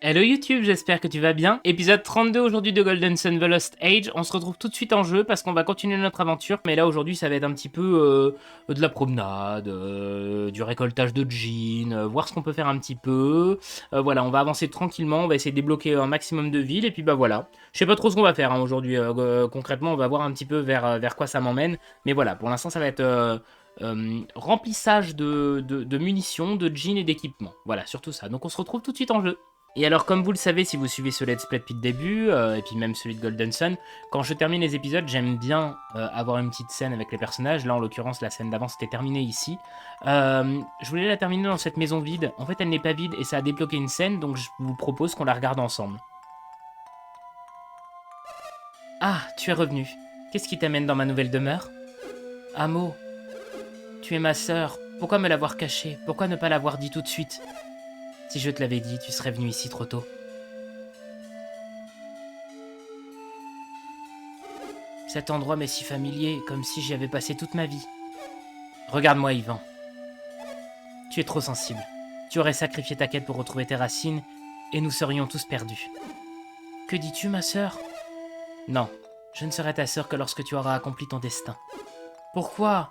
Hello YouTube, j'espère que tu vas bien. Épisode 32 aujourd'hui de Golden Sun The Lost Age. On se retrouve tout de suite en jeu parce qu'on va continuer notre aventure. Mais là aujourd'hui ça va être un petit peu de la promenade, du récoltage de jeans, voir ce qu'on peut faire un petit peu. Voilà, on va avancer tranquillement, on va essayer de débloquer un maximum de villes. Et puis bah voilà, je sais pas trop ce qu'on va faire hein, aujourd'hui. Concrètement on va voir un petit peu vers quoi ça m'emmène. Mais voilà, pour l'instant ça va être... remplissage de munitions, de jeans et d'équipements. Voilà, surtout ça. Donc on se retrouve tout de suite en jeu. Et alors, comme vous le savez, si vous suivez ce let's play depuis le début, et puis même celui de Golden Sun, quand je termine les épisodes, j'aime bien avoir une petite scène avec les personnages. Là, en l'occurrence, la scène d'avant, c'était terminé ici. Je voulais la terminer dans cette maison vide. En fait, elle n'est pas vide et ça a débloqué une scène, donc je vous propose qu'on la regarde ensemble. Ah, tu es revenu. Qu'est-ce qui t'amène dans ma nouvelle demeure? Amo, tu es ma sœur. Pourquoi me l'avoir cachée? Pourquoi ne pas l'avoir dit tout de suite? Si je te l'avais dit, tu serais venu ici trop tôt. Cet endroit m'est si familier, comme si j'y avais passé toute ma vie. Regarde-moi, Yvan. Tu es trop sensible. Tu aurais sacrifié ta quête pour retrouver tes racines, et nous serions tous perdus. Que dis-tu, ma sœur? Non, je ne serai ta sœur que lorsque tu auras accompli ton destin. Pourquoi?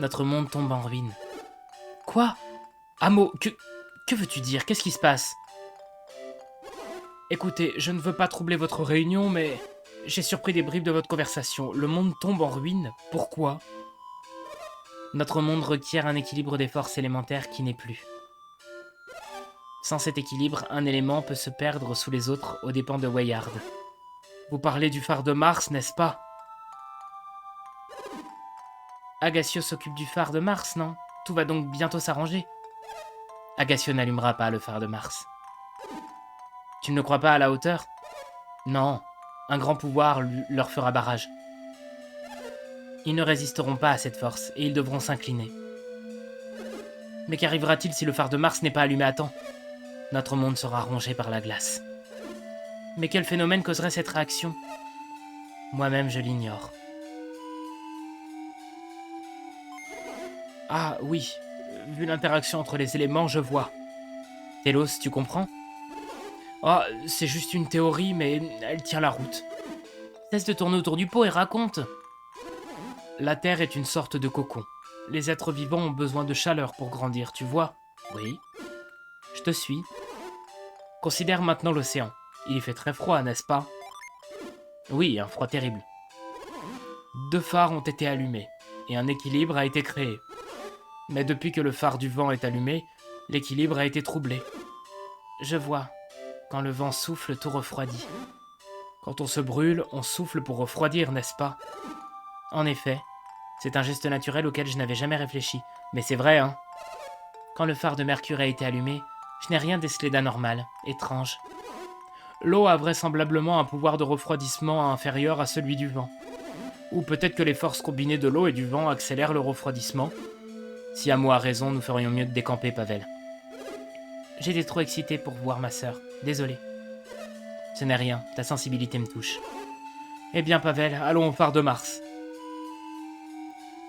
Notre monde tombe en ruine. Quoi? Amo, que veux-tu dire? Qu'est-ce qui se passe? Écoutez, je ne veux pas troubler votre réunion, mais j'ai surpris des bribes de votre conversation. Le monde tombe en ruine. Pourquoi? Notre monde requiert un équilibre des forces élémentaires qui n'est plus. Sans cet équilibre, un élément peut se perdre sous les autres aux dépens de Weyard. Vous parlez du phare de Mars, n'est-ce pas? Agassio s'occupe du phare de Mars, non? Tout va donc bientôt s'arranger. Agassio n'allumera pas le phare de Mars. Tu ne le crois pas à la hauteur? Non, un grand pouvoir leur fera barrage. Ils ne résisteront pas à cette force, et ils devront s'incliner. Mais qu'arrivera-t-il si le phare de Mars n'est pas allumé à temps? Notre monde sera rongé par la glace. Mais quel phénomène causerait cette réaction? Moi-même, je l'ignore. Ah oui, vu l'interaction entre les éléments, je vois. Telos, tu comprends? Oh, c'est juste une théorie, mais elle tient la route. Cesse de tourner autour du pot et raconte. La Terre est une sorte de cocon. Les êtres vivants ont besoin de chaleur pour grandir, tu vois? Oui. Je te suis. Considère maintenant l'océan. Il y fait très froid, n'est-ce pas? Oui, un froid terrible. 2 phares ont été allumés, et un équilibre a été créé. Mais depuis que le phare du vent est allumé, l'équilibre a été troublé. Je vois. Quand le vent souffle, tout refroidit. Quand on se brûle, on souffle pour refroidir, n'est-ce pas? En effet, c'est un geste naturel auquel je n'avais jamais réfléchi. Mais c'est vrai, hein? Quand le phare de Mercure a été allumé, je n'ai rien décelé d'anormal, étrange. L'eau a vraisemblablement un pouvoir de refroidissement inférieur à celui du vent. Ou peut-être que les forces combinées de l'eau et du vent accélèrent le refroidissement. Si Amo a raison, nous ferions mieux de décamper, Pavel. J'étais trop excité pour voir ma sœur. Désolé. Ce n'est rien, ta sensibilité me touche. Eh bien, Pavel, allons au phare de Mars.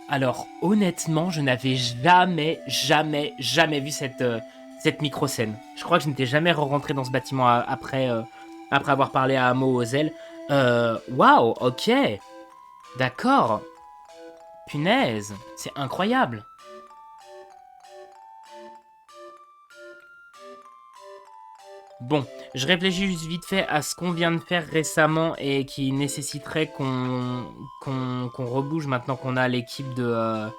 Alors, honnêtement, je n'avais jamais vu cette micro-scène. Je crois que je n'étais jamais rentré dans ce bâtiment après avoir parlé à Amo aux ailes. Waouh, ok. D'accord. Punaise, c'est incroyable. Bon, je réfléchis juste vite fait à ce qu'on vient de faire récemment et qui nécessiterait qu'on rebouge maintenant qu'on a l'équipe de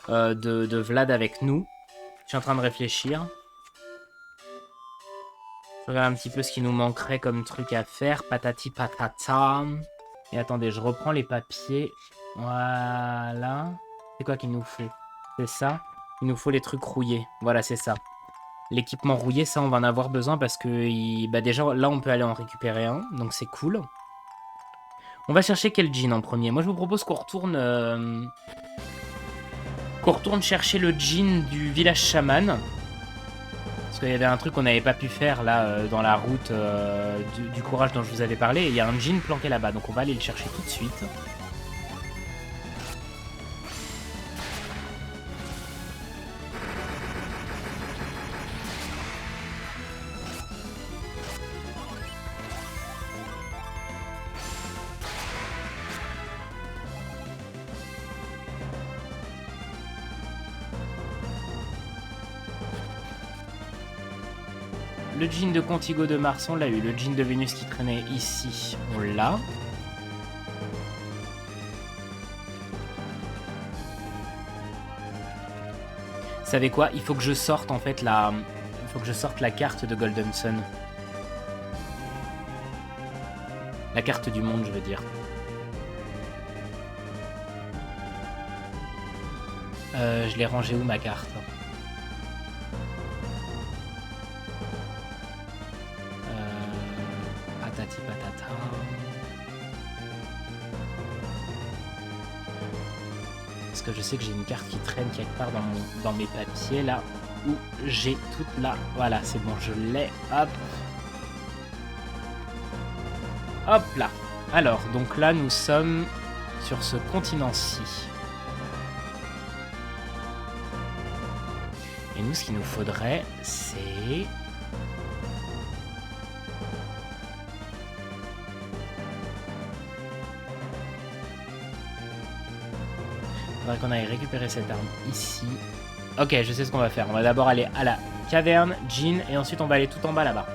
Vlad avec nous. Je suis en train de réfléchir. Je regarde un petit peu ce qui nous manquerait comme truc à faire. Patati patata. Et attendez, je reprends les papiers. Voilà. C'est quoi qu'il nous faut? C'est ça. Il nous faut les trucs rouillés. Voilà, c'est ça. L'équipement rouillé, ça, on va en avoir besoin parce que bah déjà, là, on peut aller en récupérer un. Donc, c'est cool. On va chercher quel jean en premier? Moi, je vous propose qu'on retourne chercher le jean du village chaman. Parce qu'il y avait un truc qu'on n'avait pas pu faire là dans la route du courage dont je vous avais parlé. Et il y a un jean planqué là-bas. Donc, on va aller le chercher tout de suite. le jean de Contigo de Mars, on l'a eu. Le jean de Vénus qui traînait ici, on l'a. Vous savez quoi? Il faut que je sorte en fait la... Il faut que je sorte la carte de Golden Sun. La carte du monde, je veux dire. Je l'ai rangée où, ma carte? Patati patata. Parce que je sais que j'ai une carte qui traîne quelque part dans mes papiers, là, où j'ai toute la... Voilà, c'est bon, je l'ai. Hop. Hop là. Alors, donc là, nous sommes sur ce continent-ci. Et nous, ce qu'il nous faudrait, c'est... Il faudrait qu'on aille récupérer cette arme ici. Ok, je sais ce qu'on va faire. On va d'abord aller à la caverne, Jean, et ensuite on va aller tout en bas là-bas.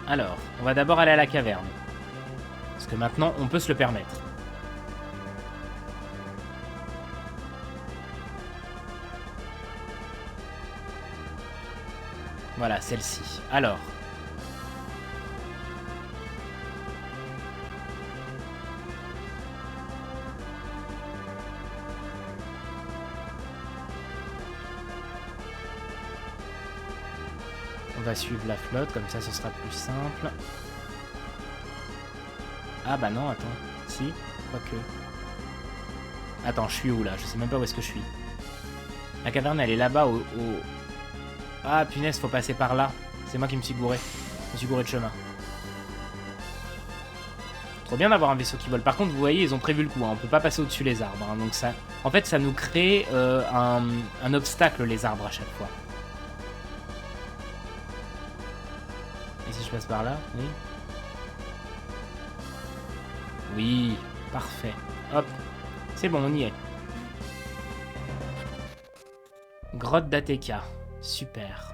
Alors, on va d'abord aller à la caverne. Parce que maintenant, on peut se le permettre. Voilà, celle-ci. Alors. On va suivre la flotte, comme ça ce sera plus simple. Ah bah non, attends. Si, quoique. Attends, je suis où là? Je sais même pas où est-ce que je suis. La caverne, elle est là-bas au... Ah punaise, faut passer par là. C'est moi qui me suis gouré. Je me suis gouré de chemin. Trop bien d'avoir un vaisseau qui vole. Par contre, vous voyez, ils ont prévu le coup. Hein. On peut pas passer au-dessus les arbres. Hein. Donc ça... En fait, ça nous crée un obstacle, les arbres, à chaque fois. Et si je passe par là? Oui. Oui, parfait. Hop. C'est bon, on y est. Grotte d'Ateka. Super.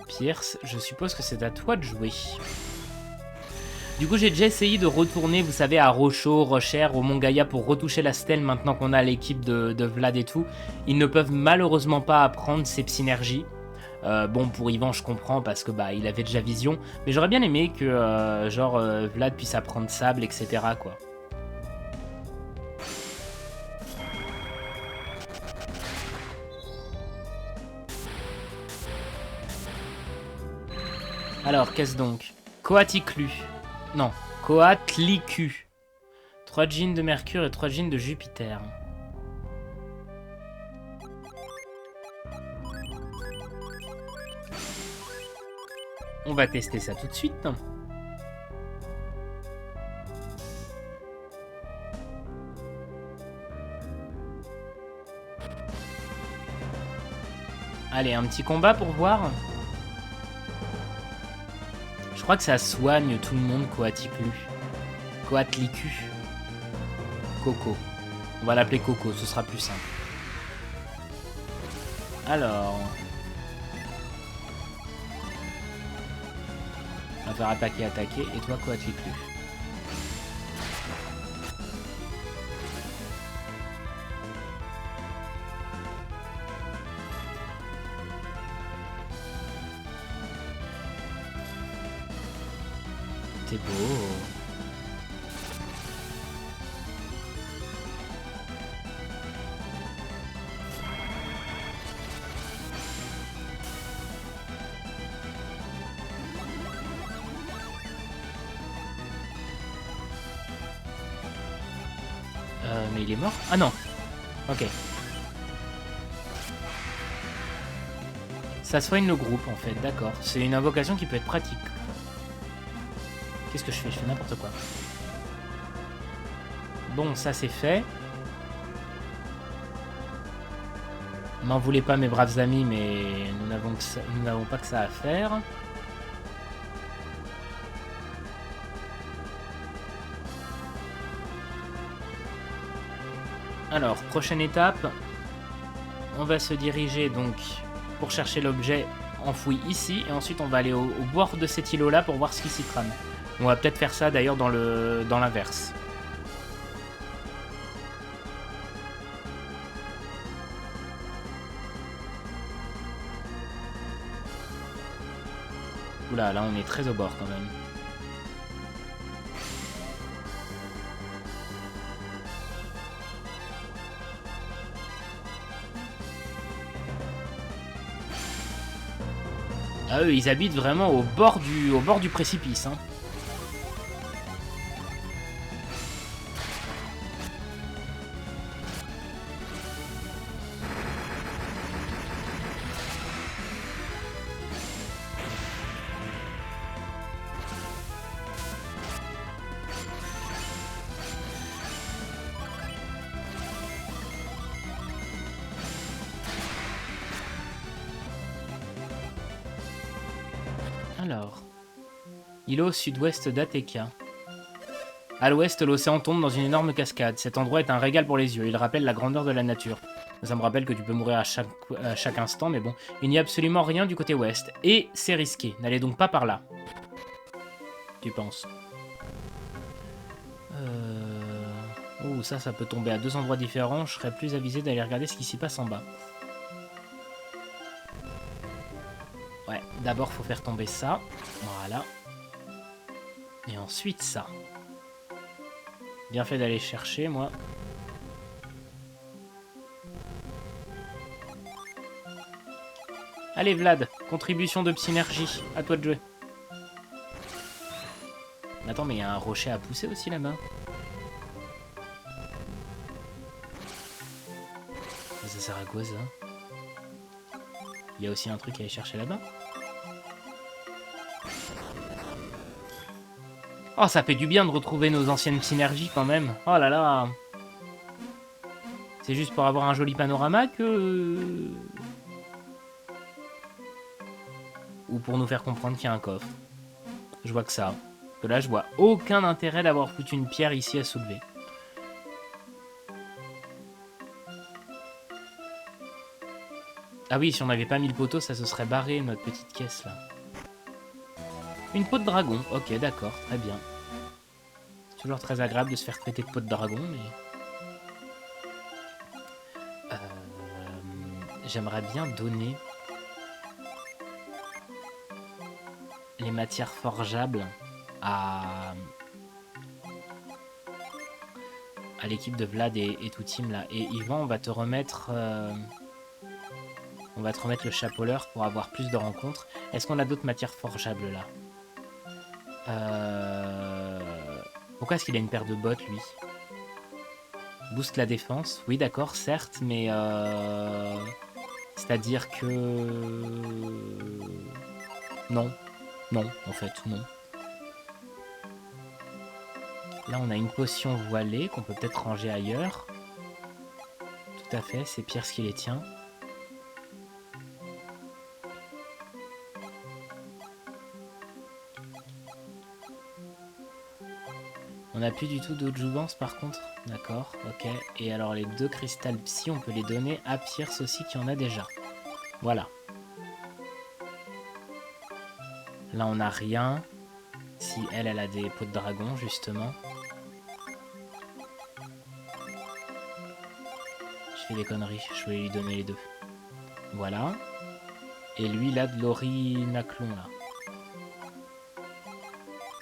Pierce, je suppose que c'est à toi de jouer. Du coup, j'ai déjà essayé de retourner, vous savez, à Rochaud, Rochère, au Mont Gaïa pour retoucher la stèle maintenant qu'on a l'équipe de Vlad et tout. Ils ne peuvent malheureusement pas apprendre ces synergies. Bon, pour Yvan, je comprends parce que bah il avait déjà Vision. Mais j'aurais bien aimé que, Vlad puisse apprendre Sable, etc. quoi. Alors, qu'est-ce donc? Coatlicue. Non, Coatlicue. 3 jeans de Mercure et 3 jeans de Jupiter. On va tester ça tout de suite. Allez, un petit combat pour voir. Je crois que ça soigne tout le monde, Coatlicue. Coatlicue. Coco. On va l'appeler Coco, ce sera plus simple. Alors... On va faire attaquer, attaquer. Et toi, Coatlicue. C'est beau. Mais il est mort? Ah non. Ok. Ça soigne le groupe en fait, d'accord. C'est une invocation qui peut être pratique. Qu'est-ce que je fais? Je fais n'importe quoi. Bon, ça c'est fait. M'en voulez pas mes braves amis, mais nous n'avons pas que ça à faire. Alors, prochaine étape, on va se diriger donc pour chercher l'objet enfoui ici, et ensuite on va aller au bord de cet îlot-là pour voir ce qui s'y trame. On va peut-être faire ça d'ailleurs dans l'inverse. Oula, là on est très au bord quand même. Ah, eux, ils habitent vraiment au bord du précipice, hein. Alors, îlot sud-ouest d'Ateka. À l'ouest, l'océan tombe dans une énorme cascade. Cet endroit est un régal pour les yeux. Il rappelle la grandeur de la nature. Ça me rappelle que tu peux mourir à chaque instant, mais bon. Il n'y a absolument rien du côté ouest. Et c'est risqué. N'allez donc pas par là. Tu penses? Oh, ça peut tomber à 2 endroits différents. Je serais plus avisé d'aller regarder ce qui s'y passe en bas. Ouais, d'abord, faut faire tomber ça. Voilà. Et ensuite, ça. Bien fait d'aller chercher, moi. Allez, Vlad, contribution de synergie. À toi de jouer. Attends, mais il y a un rocher à pousser aussi là-bas. Ça sert à quoi, ça? Il y a aussi un truc à aller chercher là-bas. Oh, ça fait du bien de retrouver nos anciennes synergies quand même. Oh là là. C'est juste pour avoir un joli panorama que... Ou pour nous faire comprendre qu'il y a un coffre. Je vois que ça. Que là, je vois aucun intérêt d'avoir foutu une pierre ici à soulever. Ah oui, si on n'avait pas mis le poteau, ça se serait barré, notre petite caisse, là. Une peau de dragon. Ok, d'accord, très bien. C'est toujours très agréable de se faire traiter de peau de dragon, mais... J'aimerais bien donner... les matières forgeables à l'équipe de Vlad et tout team là. Et Yvan, on va te remettre le chapoleur pour avoir plus de rencontres. Est-ce qu'on a d'autres matières forgeables là? Pourquoi est-ce qu'il a une paire de bottes lui? Booste la défense, oui d'accord, certes, mais c'est-à-dire que... Non. Non, en fait, non. Là, on a une potion voilée qu'on peut peut-être ranger ailleurs. Tout à fait, c'est Pierce qui les tient. On n'a plus du tout d'autres jouances par contre. D'accord, ok. Et alors les 2 cristals psy, on peut les donner à Pierce aussi qui en a déjà. Voilà. Là, on n'a rien. Si elle a des peaux de dragon, justement. Je fais des conneries, je vais lui donner les 2. Voilà. Et lui, il a de l'orinaclon, là.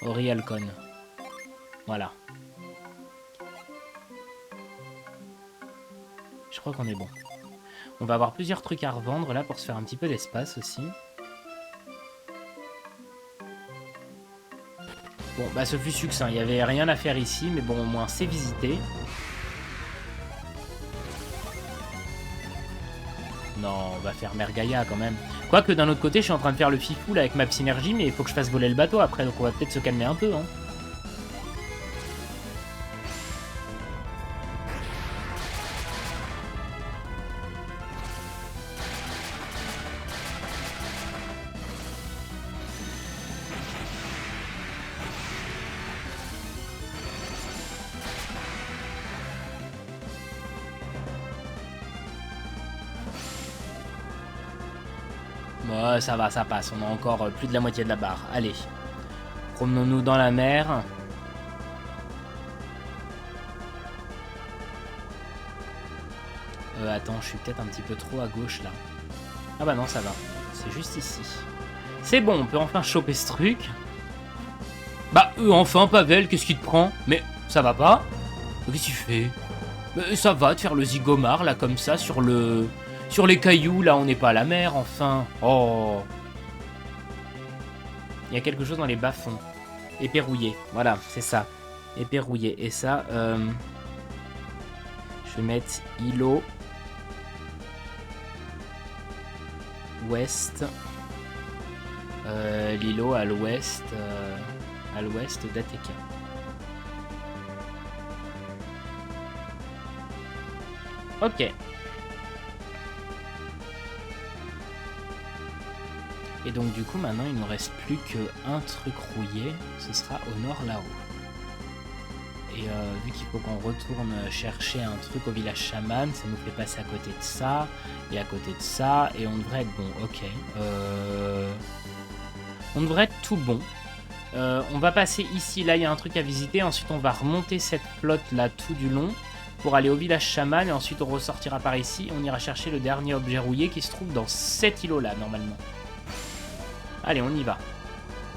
Orialcon. Voilà. Je crois qu'on est bon. On va avoir plusieurs trucs à revendre, là, pour se faire un petit peu d'espace aussi. Bon, bah ce fut succinct, il n'y avait rien à faire ici, mais bon, au moins c'est visité. Non, on va faire Mergaïa quand même. Quoique d'un autre côté, je suis en train de faire le fifou là avec ma synergie, mais il faut que je fasse voler le bateau après, donc on va peut-être se calmer un peu, hein. Bon, ça va, ça passe. On a encore plus de la moitié de la barre. Allez. Promenons-nous dans la mer. Attends, je suis peut-être un petit peu trop à gauche, là. Ah bah non, ça va. C'est juste ici. C'est bon, on peut enfin choper ce truc. Bah, enfin, Pavel, qu'est-ce qui te prend? Mais ça va pas? Qu'est-ce que tu fais? Ça va de faire le zigomar, là, comme ça, sur les cailloux, là, on n'est pas à la mer, enfin. Oh. Il y a quelque chose dans les bas-fonds. Éperrouillé, voilà, c'est ça. Éperrouillé. Et ça, je vais mettre îlot. Ouest. L'îlot à l'ouest d'Ateka. Ok. Et donc du coup maintenant il nous reste plus qu'un truc rouillé, ce sera au nord là-haut. Et vu qu'il faut qu'on retourne chercher un truc au village chaman, ça nous fait passer à côté de ça, et à côté de ça, et on devrait être bon, ok. On devrait être tout bon. On va passer ici, là il y a un truc à visiter, ensuite on va remonter cette flotte là tout du long, pour aller au village chaman, et ensuite on ressortira par ici, on ira chercher le dernier objet rouillé qui se trouve dans cet îlot là normalement. Allez, on y va.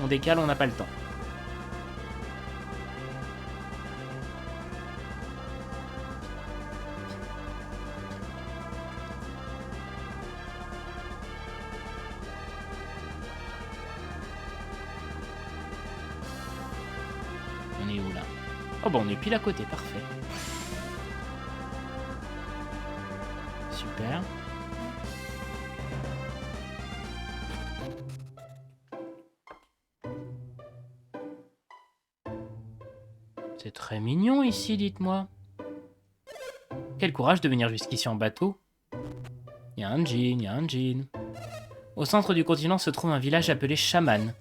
On décale, on n'a pas le temps. On est où là? Oh bah on est pile à côté, parfait. Super. C'est très mignon ici, dites-moi. Quel courage de venir jusqu'ici en bateau. Il y a un djinn. Au centre du continent se trouve un village appelé Shaman.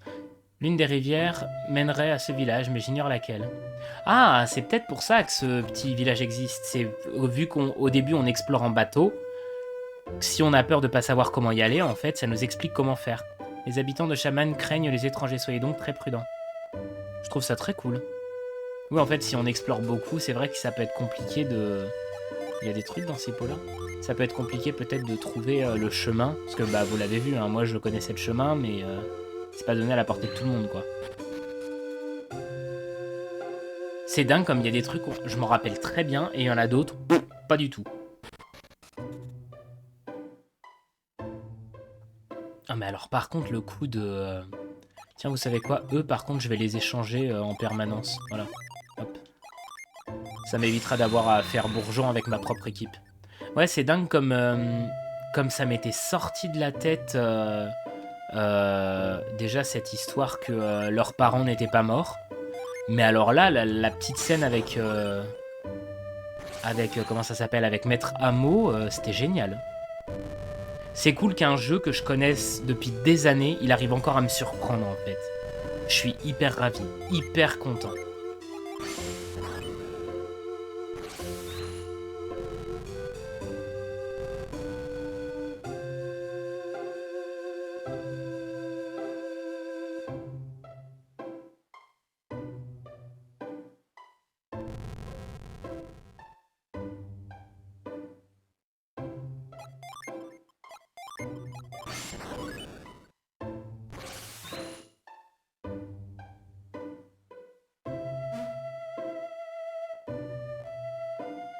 L'une des rivières mènerait à ce village, mais j'ignore laquelle. Ah, c'est peut-être pour ça que ce petit village existe. C'est vu qu'au début on explore en bateau. Si on a peur de pas savoir comment y aller, en fait, ça nous explique comment faire. Les habitants de Shaman craignent les étrangers, soyez donc très prudents. Je trouve ça très cool. Oui, en fait, si on explore beaucoup, c'est vrai que ça peut être compliqué de... Il y a des trucs dans ces pots-là. Ça peut être compliqué peut-être de trouver le chemin. Parce que, bah, vous l'avez vu, hein, moi je connaissais le chemin, mais c'est pas donné à la portée de tout le monde, quoi. C'est dingue comme il y a des trucs où je m'en rappelle très bien, et il y en a d'autres, pas du tout. Ah, mais alors, par contre, le coup de... Tiens, vous savez quoi? Eux, par contre, je vais les échanger en permanence. Voilà. Hop. Ça m'évitera d'avoir à faire bourgeon avec ma propre équipe. Ouais, c'est dingue comme ça m'était sorti de la tête déjà cette histoire que leurs parents n'étaient pas morts. Mais alors là, la petite scène avec comment ça s'appelle, avec Maître Amo, c'était génial. C'est cool qu'un jeu que je connaisse depuis des années, il arrive encore à me surprendre en fait. Je suis hyper ravi, hyper content.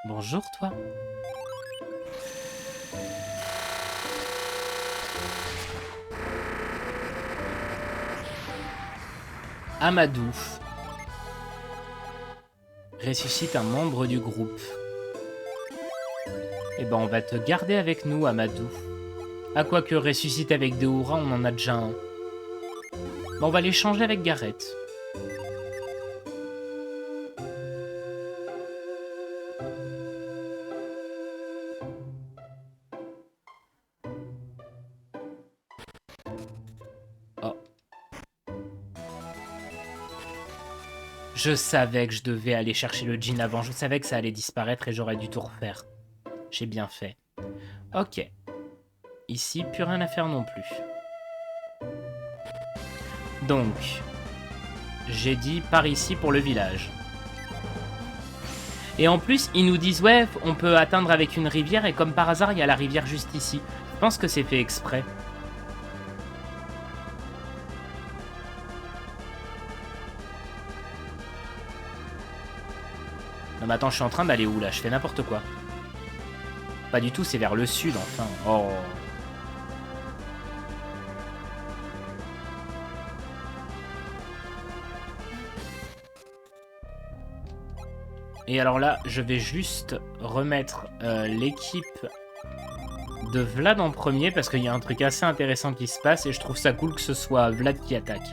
Bonjour toi. Amadou. Ressuscite un membre du groupe. Eh ben on va te garder avec nous, Amadou. Ah, quoi que ressuscite avec Deoura, on en a déjà un. Bon, on va l'échanger avec Gareth. Oh. Je savais que je devais aller chercher le djinn avant. Je savais que ça allait disparaître et j'aurais dû tout refaire. J'ai bien fait. Ok. Ici, plus rien à faire non plus. Donc, j'ai dit par ici pour le village. Et en plus, ils nous disent, ouais, on peut atteindre avec une rivière, et comme par hasard, il y a la rivière juste ici. Je pense que c'est fait exprès. Non mais attends, je suis en train d'aller où là? Je fais n'importe quoi. Pas du tout, c'est vers le sud enfin. Oh. Et alors là, je vais juste remettre l'équipe de Vlad en premier parce qu'il y a un truc assez intéressant qui se passe et je trouve ça cool que ce soit Vlad qui attaque.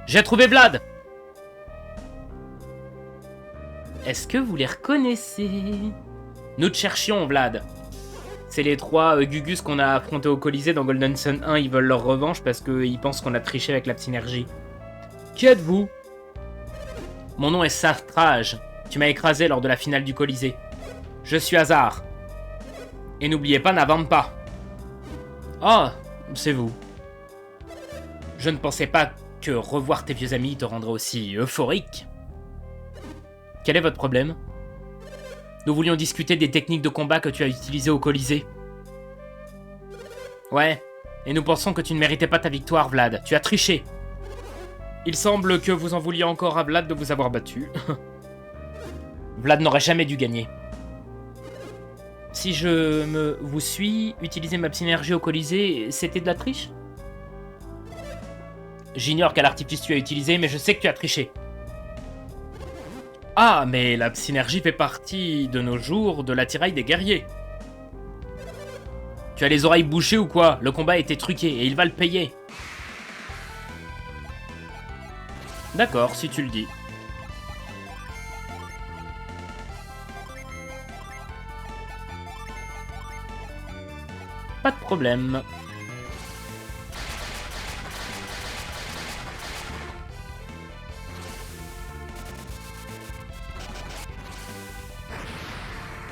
J'ai trouvé Vlad! Est-ce que vous les reconnaissez? Nous te cherchions, Vlad. C'est les 3 Gugus qu'on a affrontés au Colisée dans Golden Sun 1. Ils veulent leur revanche parce qu'ils pensent qu'on a triché avec la synergie. Qui êtes-vous? Mon nom est Sartrage. Tu m'as écrasé lors de la finale du Colisée. Je suis Hazard. Et n'oubliez pas, n'avance pas. Ah, c'est vous. Je ne pensais pas que revoir tes vieux amis te rendrait aussi euphorique. Quel est votre problème? Nous voulions discuter des techniques de combat que tu as utilisées au Colisée. Ouais, et nous pensons que tu ne méritais pas ta victoire, Vlad. Tu as triché. Il semble que vous en vouliez encore à Vlad de vous avoir battu. Vlad n'aurait jamais dû gagner. Si je vous suis, utiliser ma synergie au Colisée, c'était de la triche? J'ignore quel artifice tu as utilisé, mais je sais que tu as triché. Ah, mais la synergie fait partie, de nos jours, de l'attirail des guerriers. Tu as les oreilles bouchées ou quoi? Le combat a été truqué et il va le payer. D'accord, si tu le dis. Pas de problème.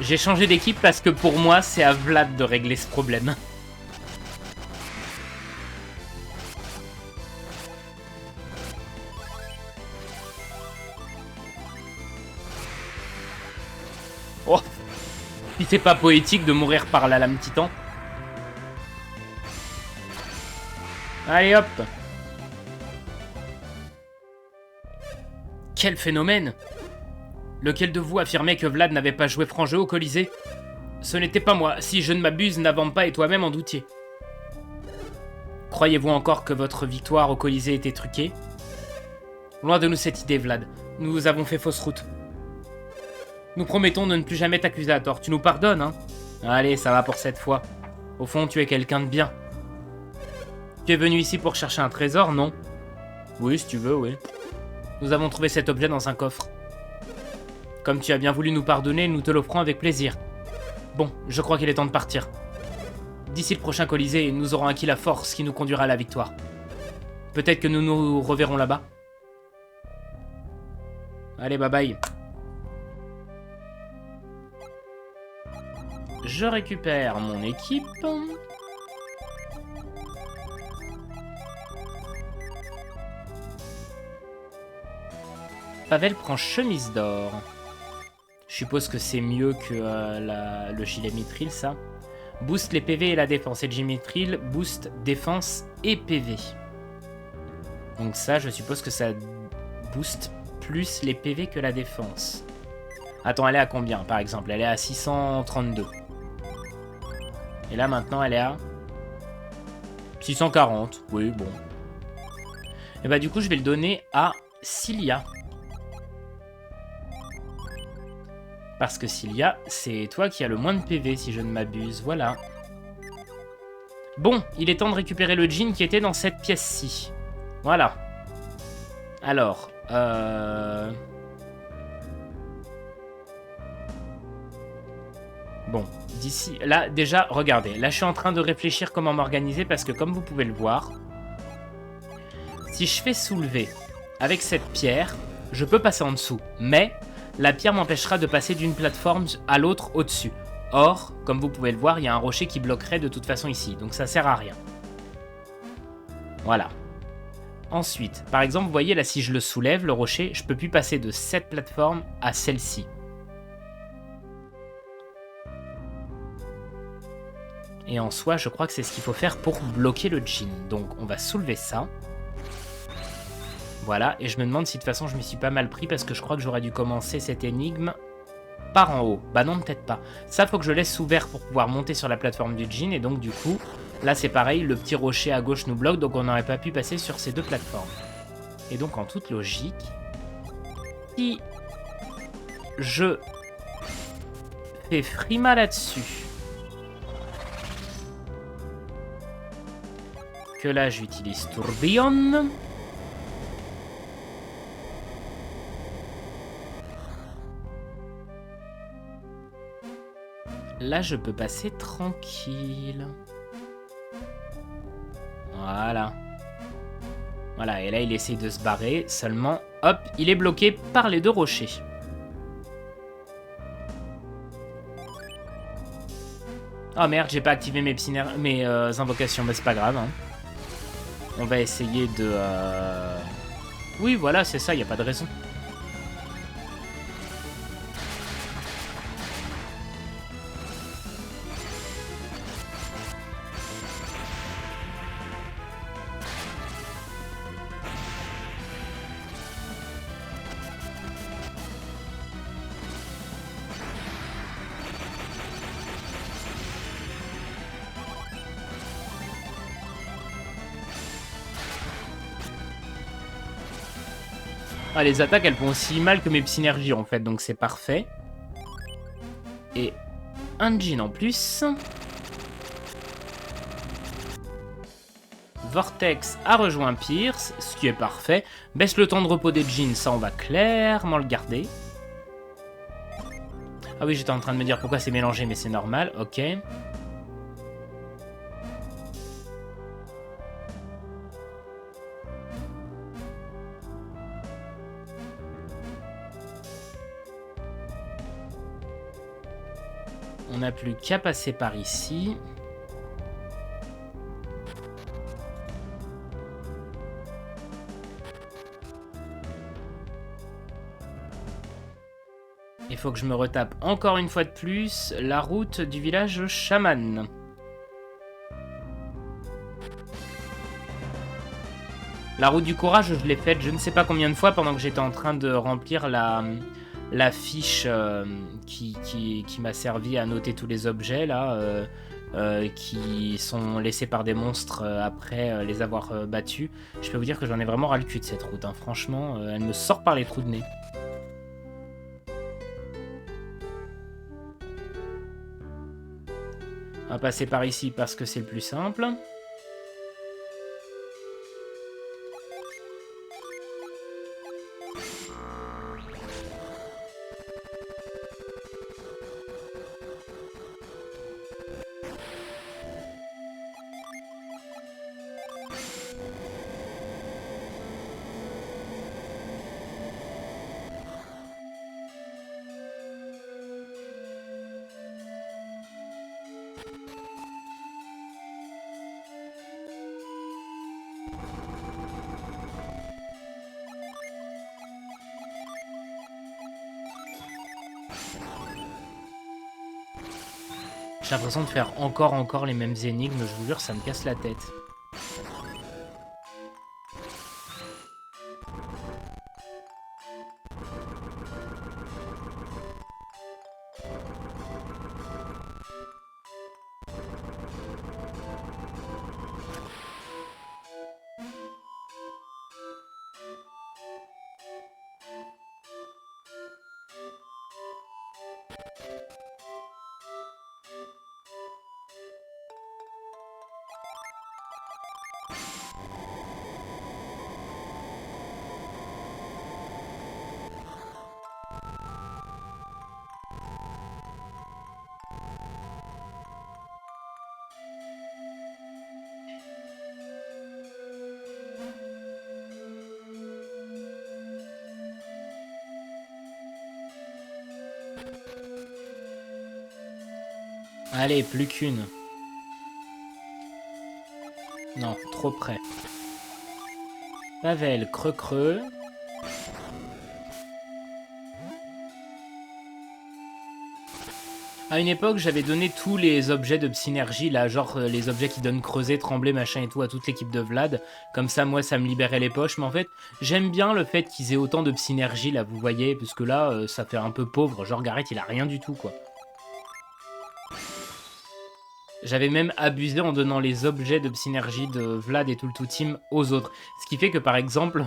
J'ai changé d'équipe parce que pour moi, c'est à Vlad de régler ce problème. Oh, si c'est pas poétique de mourir par la lame titan. Allez hop. Quel phénomène! Lequel de vous affirmait que Vlad n'avait pas joué franc jeu au Colisée? Ce n'était pas moi. Si je ne m'abuse, n'avance pas et toi-même en doutiez. Croyez-vous encore que votre victoire au Colisée était truquée? Loin de nous cette idée, Vlad. Nous avons fait fausse route. Nous promettons de ne plus jamais t'accuser à tort. Tu nous pardonnes, hein? Allez, ça va pour cette fois. Au fond, tu es quelqu'un de bien. Tu es venu ici pour chercher un trésor, non? Oui, si tu veux, oui. Nous avons trouvé cet objet dans un coffre. Comme tu as bien voulu nous pardonner, nous te l'offrons avec plaisir. Bon, je crois qu'il est temps de partir. D'ici le prochain Colisée, nous aurons acquis la force qui nous conduira à la victoire. Peut-être que nous nous reverrons là-bas. Allez, bye bye. Je récupère mon équipe. Pavel prend chemise d'or. Je suppose que c'est mieux que le gilet mithril, ça. Booste les PV et la défense. Et le gilet mithril booste défense et PV. Donc ça, je suppose que ça booste plus les PV que la défense. Attends, elle est à combien, par exemple? Elle est à 632. Et là, maintenant, elle est à 640. Oui, bon. Et bah, du coup, je vais le donner à Cilia. Parce que Cilia, c'est toi qui as le moins de PV, si je ne m'abuse. Voilà. Bon, il est temps de récupérer le jean qui était dans cette pièce-ci. Voilà. Alors, bon, d'ici... Là, déjà, regardez. Là, je suis en train de réfléchir comment m'organiser parce que, comme vous pouvez le voir, si je fais soulever avec cette pierre, je peux passer en dessous. Mais la pierre m'empêchera de passer d'une plateforme à l'autre au-dessus. Or, comme vous pouvez le voir, il y a un rocher qui bloquerait de toute façon ici. Donc ça sert à rien. Voilà. Ensuite, par exemple, vous voyez là, si je le soulève, le rocher, je peux plus passer de cette plateforme à celle-ci. Et en soi, je crois que c'est ce qu'il faut faire pour bloquer le djinn. Donc, on va soulever ça. Voilà, et je me demande si de toute façon je m'y suis pas mal pris parce que je crois que j'aurais dû commencer cette énigme par en haut. Bah non, peut-être pas. Ça, faut que je laisse ouvert pour pouvoir monter sur la plateforme du djinn. Et donc, du coup, là, c'est pareil, le petit rocher à gauche nous bloque, donc on n'aurait pas pu passer sur ces deux plateformes. Et donc, en toute logique, si je fais frima là-dessus, que là, j'utilise tourbillon. Là, je peux passer tranquille. Voilà. Voilà, et là, il essaye de se barrer. Seulement, hop, il est bloqué par les deux rochers. Oh merde, j'ai pas activé mes invocations, mais c'est pas grave. Hein. On va essayer de... Oui, voilà, c'est ça, y a pas de raison. Ah, les attaques, elles font aussi mal que mes synergies, en fait, donc c'est parfait. Et un djinn en plus. Vortex a rejoint Pierce, ce qui est parfait. Baisse le temps de repos des djinns, ça on va clairement le garder. Ah oui, j'étais en train de me dire pourquoi c'est mélangé, mais c'est normal, ok. On n'a plus qu'à passer par ici. Il faut que je me retape encore une fois de plus la route du village chaman. La route du courage, je l'ai faite je ne sais pas combien de fois pendant que j'étais en train de remplir la fiche qui m'a servi à noter tous les objets là, qui sont laissés par des monstres après les avoir battus. Je peux vous dire que j'en ai vraiment ras le cul de cette route. Hein. Franchement, elle me sort par les trous de nez. On va passer par ici parce que c'est le plus simple. J'ai l'impression de faire encore les mêmes énigmes, je vous jure, ça me casse la tête. Allez, plus qu'une. Non, trop près. Pavel, creux-creux. À une époque, j'avais donné tous les objets de Psynergie, là, genre les objets qui donnent creuser, trembler, machin et tout, à toute l'équipe de Vlad. Comme ça, moi, ça me libérait les poches. Mais en fait, j'aime bien le fait qu'ils aient autant de Psynergie, là, vous voyez, parce que là, ça fait un peu pauvre. Genre, Gareth, il a rien du tout, quoi. J'avais même abusé en donnant les objets de Psynergie de Vlad et tout le tout team aux autres. Ce qui fait que, par exemple,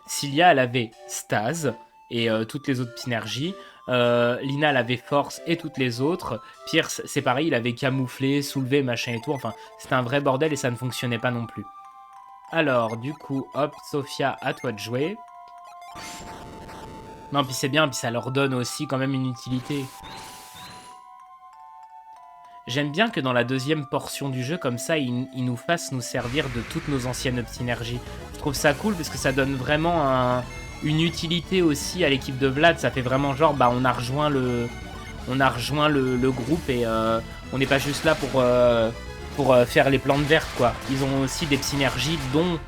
Cilia, elle avait Stase et toutes les autres Psynergies. Lina, elle avait Force et toutes les autres. Pierce, c'est pareil, il avait camouflé, soulevé, machin et tout. Enfin, c'était un vrai bordel et ça ne fonctionnait pas non plus. Alors, du coup, hop, Sophia, à toi de jouer. Non, puis c'est bien, puis ça leur donne aussi quand même une utilité. J'aime bien que dans la deuxième portion du jeu, comme ça, il nous fasse nous servir de toutes nos anciennes Psynergies. Je trouve ça cool parce que ça donne vraiment une utilité aussi à l'équipe de Vlad. Ça fait vraiment genre, bah, on a rejoint le groupe et on n'est pas juste là pour faire les plantes vertes, quoi. Ils ont aussi des Psynergies dont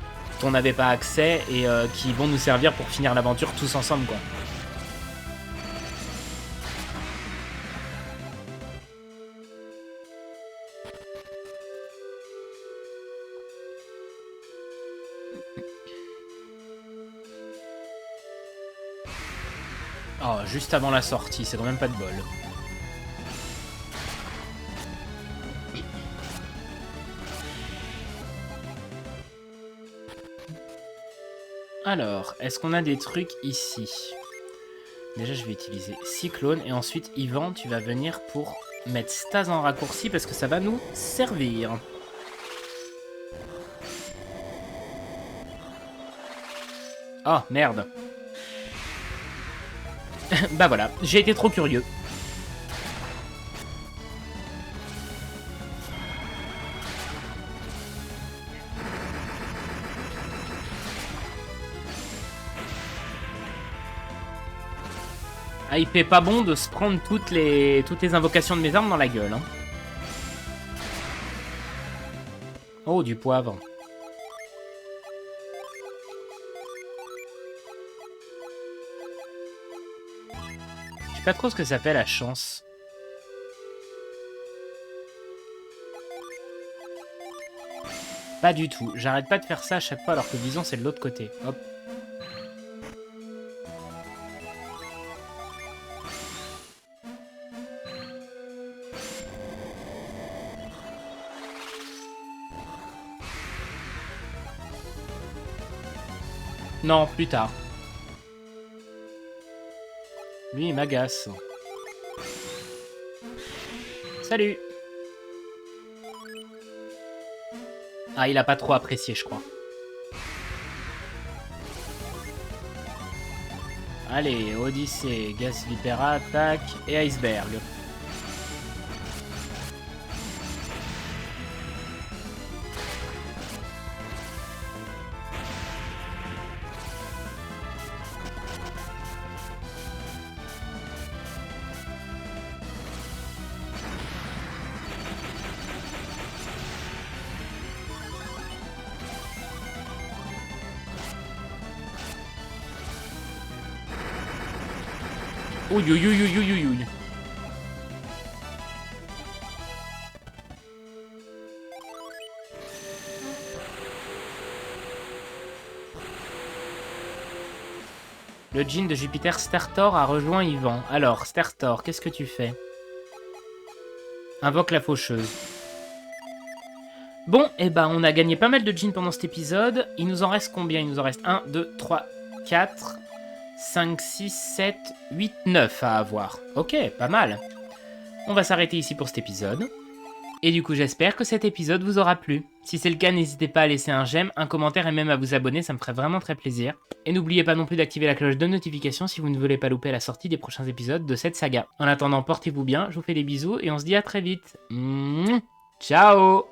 on n'avait pas accès et qui vont nous servir pour finir l'aventure tous ensemble, quoi. Oh, juste avant la sortie, c'est quand même pas de bol. Alors, est-ce qu'on a des trucs ici? Déjà, je vais utiliser Cyclone. Et ensuite, Yvan, tu vas venir pour mettre Stase en raccourci parce que ça va nous servir. Oh, merde. Bah voilà, j'ai été trop curieux. Ah, il fait pas bon de se prendre toutes les invocations de mes armes dans la gueule. Hein. Oh, du poivre. Je sais pas trop ce que ça fait la chance. Pas du tout. J'arrête pas de faire ça à chaque fois alors que Bison c'est de l'autre côté. Hop. Non, plus tard. Lui, il m'agace. Salut. Ah, il a pas trop apprécié, je crois. Allez, Odyssée, Gaz Vipera, attaque et Iceberg. Ouïe, ouïe, ouïe, ouïe, ouïe, ouïe. Le djinn de Jupiter Stertor a rejoint Yvan. Alors, Stertor, qu'est-ce que tu fais? Invoque la faucheuse. Bon, eh ben, on a gagné pas mal de djinns pendant cet épisode. Il nous en reste combien? Il nous en reste 1, 2, 3, 4, 5, 6, 7, 8, 9 à avoir. Ok, pas mal. On va s'arrêter ici pour cet épisode. Et du coup, j'espère que cet épisode vous aura plu. Si c'est le cas, n'hésitez pas à laisser un j'aime, un commentaire et même à vous abonner, ça me ferait vraiment très plaisir. Et n'oubliez pas non plus d'activer la cloche de notification si vous ne voulez pas louper la sortie des prochains épisodes de cette saga. En attendant, portez-vous bien, je vous fais des bisous et on se dit à très vite. Ciao!